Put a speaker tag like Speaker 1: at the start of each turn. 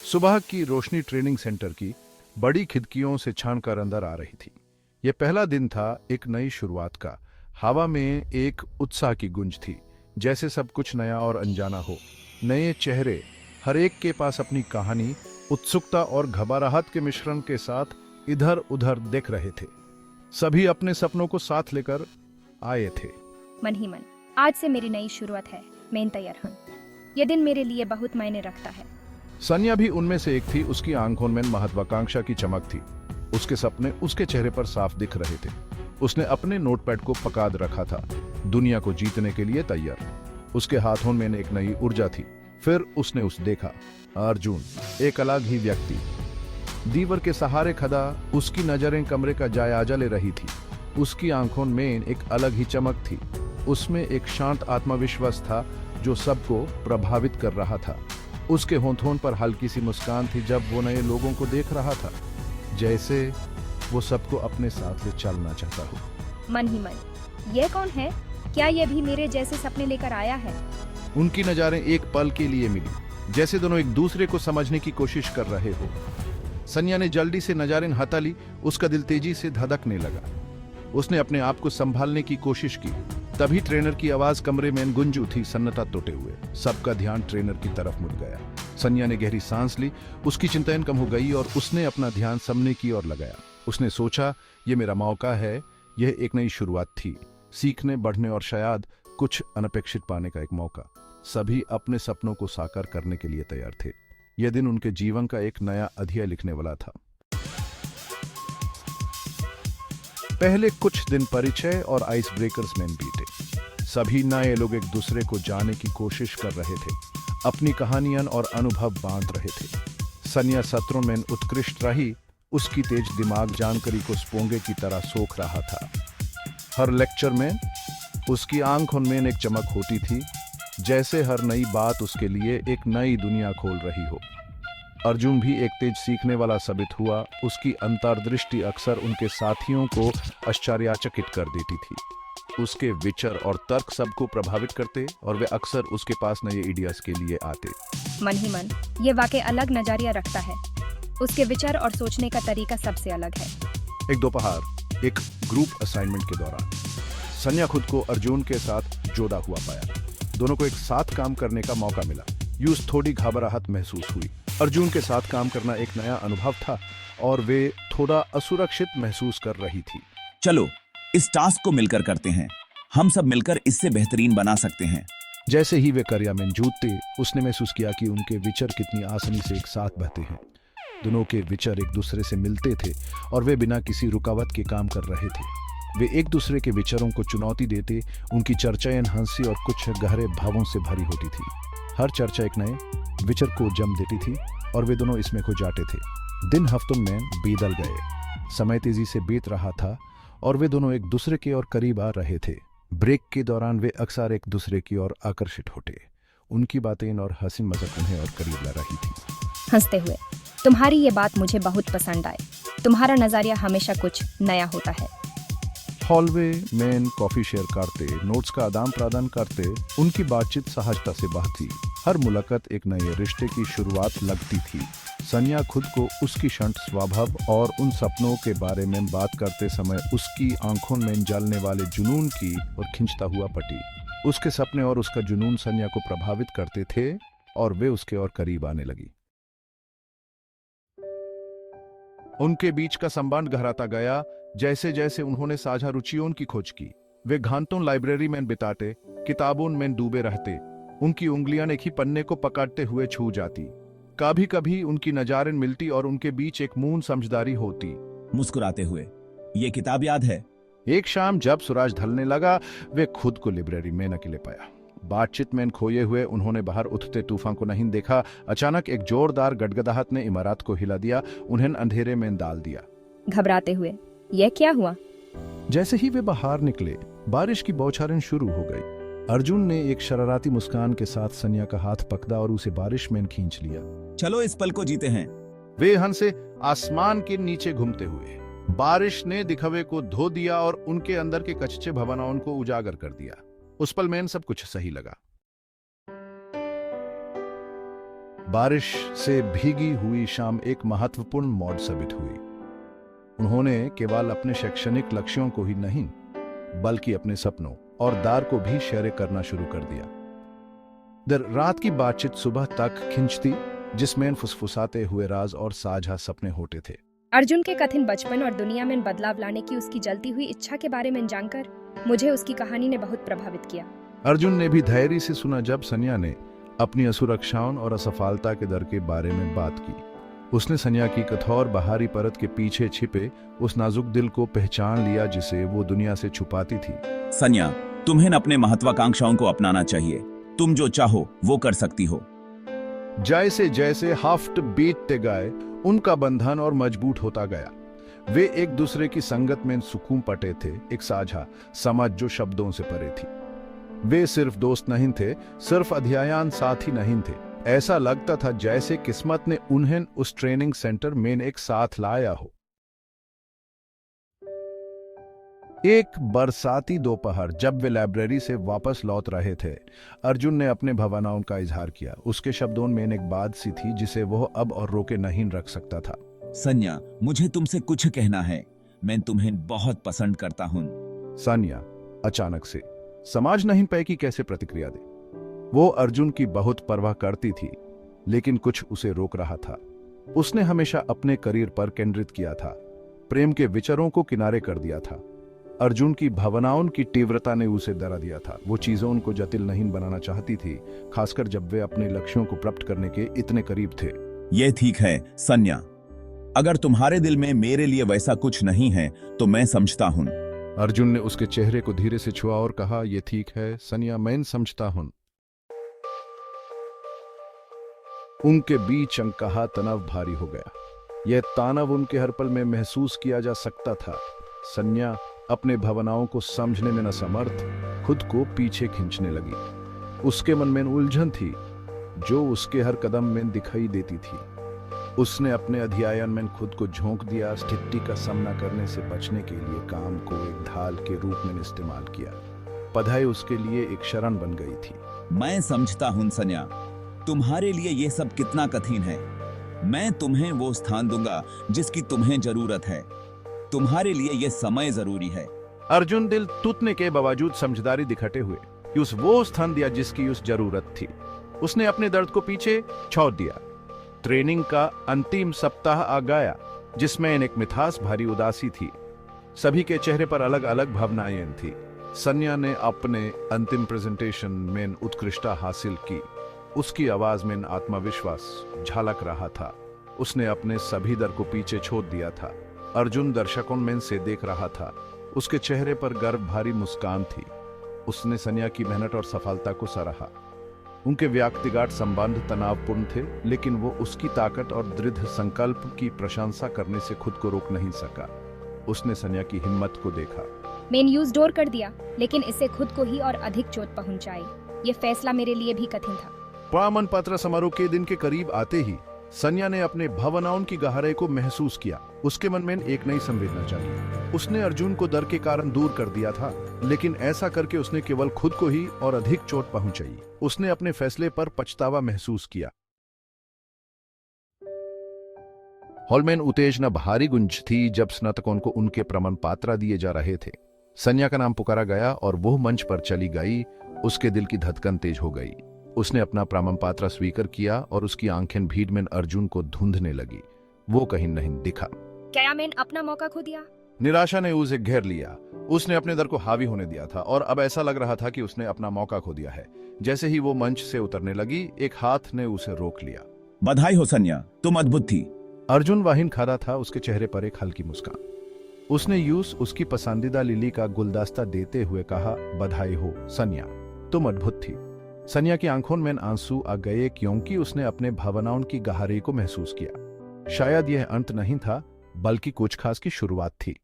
Speaker 1: सुबह की रोशनी training centre की बड़ी खिड़कियों से छानकर अंदर आ रही थी। यह पहला दिन था एक नई शुरुआत का। हवा में एक उत्साह की गूंज थी, जैसे सब कुछ नया और अनजाना हो। नए चेहरे, हर एक के पास अपनी कहानी, उत्सुकता और घबराहट के मिश्रण के साथ इधर उधर देख रहे थे। सभी अपने सपनों को साथ लेकर आए थे।
Speaker 2: मन ही मन, आज से मेरी नई शुरुआत है। मैं तैयार हूँ। यह दिन मेरे लिए बहुत मायने रखता है।
Speaker 1: सनिया भी उनमें से एक थी। उसकी आंखों में महत्वाकांक्षा की चमक थी। उसके सपने उसके चेहरे पर साफ दिख रहे थे। उसने अपने नोटपैड को पकड़ रखा था, दुनिया को जीतने के लिए तैयार। उसके हाथों में एक नई ऊर्जा थी। फिर उसने देखा अर्जुन, एक अलग ही व्यक्ति, दीवार के सहारे खड़ा। उसकी नजरें कमरे का जायजा ले रही थी। उसकी आंखों में एक अलग ही चमक थी। उसमें एक शांत आत्मविश्वास था जो सबको प्रभावित कर रहा था। उसके होंठों पर हल्की सी मुस्कान थी जब वो नए लोगों को देख रहा था, जैसे वो सबको अपने साथ ले चलना चाहता हो।
Speaker 2: मन ही मन, यह कौन है? क्या यह भी मेरे जैसे सपने लेकर आया है?
Speaker 1: उनकी नज़रें एक पल के लिए मिली, जैसे दोनों एक दूसरे को समझने की कोशिश कर रहे हो। सनिया ने जल्दी से नज़रें हटा ली। उसका दिल तेजी से धड़कने लगा। उसने अपने आप को संभालने की कोशिश की। तभी ट्रेनर की आवाज कमरे में गूंज उठी, सन्नाटा तोड़े हुए। सबका ध्यान ट्रेनर की तरफ मुड़ गया। सनिया ने गहरी सांस ली। उसकी चिंताएं कम हो गई और उसने अपना ध्यान सामने की ओर लगाया। उसने सोचा, यह मेरा मौका है। यह एक नई शुरुआत थी, सीखने, बढ़ने और शायद कुछ अनपेक्षित पाने का एक मौका। सभी अपने सपनों को साकार करने के लिए तैयार थे। यह दिन उनके जीवन का एक नया अध्याय लिखने वाला था। पहले कुछ दिन परिचय और आइस ब्रेकर्स में बीते। सभी नए लोग एक दूसरे को जानने की कोशिश कर रहे थे, अपनी कहानियां और अनुभव बांट रहे थे। सनिया सत्रों में उत्कृष्ट रही। उसकी तेज दिमाग जानकारी को स्पोंगे की तरह सोख रहा था। हर लेक्चर में उसकी आंखों में एक चमक होती थी, जैसे हर नई बात उसके लिए एक नई दुनिया खोल रही हो। अर्जुन भी एक तेज सीखने वाला साबित हुआ। उसकी अंतर्दृष्टि अक्सर उनके साथियों को आश्चर्यचकित कर देती थी। उसके विचार और तर्क सबको प्रभावित करते और वे अक्सर उसके पास नए आइडियाज के लिए आते।
Speaker 2: मन ही मन, ये वाकई अलग नजरिया रखता है। उसके विचार और सोचने का तरीका सबसे अलग है।
Speaker 1: एक दोपहर एक ग्रुप असाइनमेंट के दौरान सनिया खुद को अर्जुन के साथ जोड़ा हुआ पाया। दोनों को एक साथ काम करने का मौका मिला। यूज थोड़ी घबराहट महसूस हुई। अर्जुन के साथ काम करना एक नया अनुभव था और वे थोड़ा असुरक्षित महसूस कर रही थी।
Speaker 3: चलो इस टास्क को मिलकर करते हैं। हम सब मिलकर इससे बेहतरीन बना सकते हैं।
Speaker 1: जैसे ही वे करिया में जूते, उसने महसूस किया कि उनके विचार कितनी आसानी से एक साथ बहते हैं। दोनों के विचार एक दूसरे से मिलते थे और वे बिना किसी रुकावट के काम कर रहे थे। वे एक दूसरे के विचारों को चुनौती देते। उनकी चर्चाएं हंसी और कुछ गहरे भावों से भरी होती थी। हर चर्चा एक नए विचार को जन्म देती थी और वे दोनों इसमें खो जाते थे। दिन हफ्तों में बीतल गए। समय तेजी से बीत रहा था और वे दोनों एक दूसरे के और करीब आ रहे थे। ब्रेक के दौरान वे अक्सर एक दूसरे की ओर आकर्षित होते। उनकी बातें और हंसी मजाक उन्हें और करीब ला रही थी।
Speaker 2: हंसते हुए, तुम्हारी ये बात मुझे बहुत पसंद आई। तुम्हारा नजरिया हमेशा कुछ नया होता है।
Speaker 1: हॉलवे में कॉफी शेयर करते, नोट्स का आदान प्रदान करते, उनकी बातचीत सहजता से बहती। हर मुलाकात एक नए रिश्ते की शुरुआत लगती थी। सनिया खुद को उसकी शांत स्वभाव और उन सपनों के बारे में बात करते समय उसकी आंखों में जलने वाले जुनून की और खिंचता हुआ पटी। उसके सपने और उसका जुनून सनिया को प्रभावित करते थे और वे उसके और करीब आने लगी। उनके बीच का संबंध गहराता गया जैसे जैसे उन्होंने साझा रुचियों की खोज की। वे घंटों लाइब्रेरी में बिताते, किताबों में डूबे रहते। उनकी उंगलियां एक ही पन्ने को पकड़ते हुए छू जाती। कभी कभी उनकी नजरें मिलती और उनके बीच एक मून समझदारी होती।
Speaker 3: मुस्कुराते हुए, ये किताब याद है?
Speaker 1: एक शाम जब सूरज ढलने लगा, वे खुद को लाइब्रेरी में न अकेले पाया। बातचीत में खोए हुए उन्होंने बाहर उठते तूफान को नहीं देखा। अचानक एक जोरदार गड़गड़ाहट ने इमारत को हिला दिया, उन्हें अंधेरे में डाल दिया।
Speaker 2: घबराते हुए, यह क्या हुआ?
Speaker 1: जैसे ही वे बाहर निकले, बारिश की बौछारें शुरू हो गई। अर्जुन ने एक शरारती मुस्कान के साथ सनिया का हाथ पकड़ा और उसे बारिश में खींच लिया।
Speaker 3: चलो इस पल को जीते हैं।
Speaker 1: वे हंसे, आसमान के नीचे घूमते हुए। बारिश ने दिखावे को धो दिया और उनके अंदर के कच्चे भावनाओं को उजागर कर दिया। उस पल में सब कुछ सही लगा। बारिश से भीगी हुई शाम एक महत्वपूर्ण मोड़ साबित हुई। उन्होंने केवल अपने शैक्षणिक लक्ष्यों को ही नहीं बल्कि अपने सपनों और दार को भी शेयर करना शुरू कर दिया। देर रात की बातचीत सुबह तक खिंचती, जिसमें फुसफुसाते हुए राज और साझा सपने होते थे।
Speaker 2: अर्जुन के कठिन बचपन और दुनिया में बदलाव लाने की उसकी जलती हुई इच्छा के बारे में जानकर मुझे उसकी कहानी ने बहुत प्रभावित किया।
Speaker 1: अर्जुन ने भी धैर्य से सुना जब सन्या ने अपनी असुरक्षाओं और असफलता के दर के बारे में बात की। उसने सन्या की कठोर बाहरी परत के पीछे छिपे उस नाजुक दिल को पहचान लिया जिसे वो दुनिया से छुपाती थी।
Speaker 3: सन्या, तुम्हें अपने महत्वाकांक्षाओं को अपनाना चाहिए। तुम जो चाहो वो कर सकती हो।
Speaker 1: जैसे जैसे हफ्ते बीतते गए, उनका बंधन और मजबूत होता गया। वे एक दूसरे की संगत में सुकून पटे थे, एक साझा समझ जो शब्दों से परे थी। वे सिर्फ दोस्त नहीं थे, सिर्फ अध्ययन साथी नहीं थे। ऐसा लगता था जैसे किस्मत ने उन्हें उस ट्रेनिंग सेंटर में एक साथ लाया हो। एक बरसाती दोपहर जब वे लाइब्रेरी से वापस लौट रहे थे, अर्जुन ने अपने भावनाओं का इजहार किया। उसके शब्दों में एक बात सी थी जिसे वह अब और रोके नहीं रख सकता था।
Speaker 3: सन्या, मुझे तुमसे कुछ कहना है। मैं तुम्हें बहुत पसंद करता हूँ।
Speaker 1: सन्या अचानक से समझ नहीं पाई कि कैसे प्रतिक्रिया दे। वो अर्जुन की बहुत परवाह करती थी, लेकिन कुछ उसे रोक रहा था। उसने हमेशा अपने करियर पर केंद्रित किया था, प्रेम के विचारों को किनारे कर दिया था। अर्जुन की भावनाओं की तीव्रता ने उसे डरा दिया था। वो चीजों उनको जटिल नहीं बनाना चाहती थी, खासकर जब वे अपने लक्ष्यों को प्राप्त करने के इतने करीब थे।
Speaker 3: ये ठीक है सन्या, अगर तुम्हारे दिल में मेरे लिए वैसा कुछ नहीं है तो मैं समझता हूँ।
Speaker 1: अर्जुन ने उसके चेहरे को धीरे से छुआ और कहा, ये ठीक है सन्या, मैं समझता हूं। उनके बीच अनकहा तनाव भारी हो गया। यह तनाव उनके हर पल में महसूस किया जा सकता था। सन्या अपने भावनाओं को समझने में न समर्थ खुद को पीछे खींचने लगी। उसके मन में उलझन थी जो उसके हर कदम में दिखाई देती थी। उसने अपने अध्ययन में खुद को झोंक दिया, स्थिति का सामना करने से बचने के लिए काम को एक ढाल के रूप में इस्तेमाल किया। पढ़ाई उसके लिए एक शरण बन गई थी।
Speaker 3: मैं समझता हूँ सन्या, तुम्हारे लिए ये सब कितना कठिन है। मैं तुम्हें वो स्थान दूंगा जिसकी तुम्हें जरूरत है। तुम्हारे लिए ये समय जरूरी है।
Speaker 1: अर्जुन दिल टूटने के बावजूद समझदारी दिखाते हुए कि उस वो स्थान दिया जिसकी उस जरूरत थी। उसने अपने दर्द को पीछे छोड़ दिया। ट्रेनिंग का अंतिम सप्ताह आ गया, जिसमें एक मिठास भरी उदासी थी। सभी के चेहरे पर अलग अलग भावनाएं थी। सन्या ने अपने अंतिम प्रेजेंटेशन में उत्कृष्टता हासिल की। उसकी आवाज में आत्मविश्वास झलक रहा था। उसने अपने सभी डर को पीछे छोड़ दिया था। अर्जुन दर्शकों में से देख रहा था। उसके चेहरे पर गर्व भरी मुस्कान थी। उसने सन्या की मेहनत और सफलता को सराहा। उनके व्यक्तिगत संबंध तनावपूर्ण थे, लेकिन वो उसकी ताकत और दृढ़ संकल्प की प्रशंसा करने से खुद को रोक नहीं सका। उसने सन्या की हिम्मत को देखा।
Speaker 2: मैंने यूज डोर कर दिया, लेकिन इससे खुद को ही और अधिक चोट पहुंचाई। ये फैसला मेरे लिए भी कठिन था।
Speaker 1: प्रमाण पत्र समारोह के दिन के करीब आते ही सन्या ने अपने भावनाओं की गहराई को महसूस किया। उसके मन में एक नई संवेदना जागी। उसने अर्जुन को डर के कारण दूर कर दिया था, लेकिन ऐसा करके उसने केवल खुद को ही और अधिक चोट पहुंचाई। उसने अपने फैसले पर पछतावा महसूस किया। हॉल में उत्तेजना भारी गुंज थी जब स्नातकों को उनके प्रमाण पत्र दिए जा रहे थे। सन्या का नाम पुकारा गया और वो मंच पर चली गई। उसके दिल की धड़कन तेज हो गई। उसने अपना प्रमाण पत्र स्वीकार किया और उसकी आंखें भीड़ में अर्जुन को ढूंढने लगी। वो कहीं नहीं दिखा।
Speaker 2: क्या मैंने अपना मौका खो दिया?
Speaker 1: निराशा ने उसे घेर लिया। उसने अपने डर को हावी होने दिया था और अब ऐसा लग रहा था कि उसने अपना मौका खो दिया है। जैसे ही वो मंच से उतरने लगी, एक हाथ ने उसे रोक लिया।
Speaker 3: बधाई हो सन्या, तुम अद्भुत थी।
Speaker 1: अर्जुन वाहिन खड़ा था। उसके चेहरे पर एक हल्की मुस्कान। उसने यूस उसकी पसंदीदा लिली का गुलदस्ता देते हुए कहा, बधाई हो सन्या, तुम अद्भुत थी। सन्या की आंखों में आंसू आ गए क्योंकि उसने अपने भावनाओं की गहराई को महसूस किया। शायद यह अंत नहीं था, बल्कि कुछ खास की शुरुआत थी।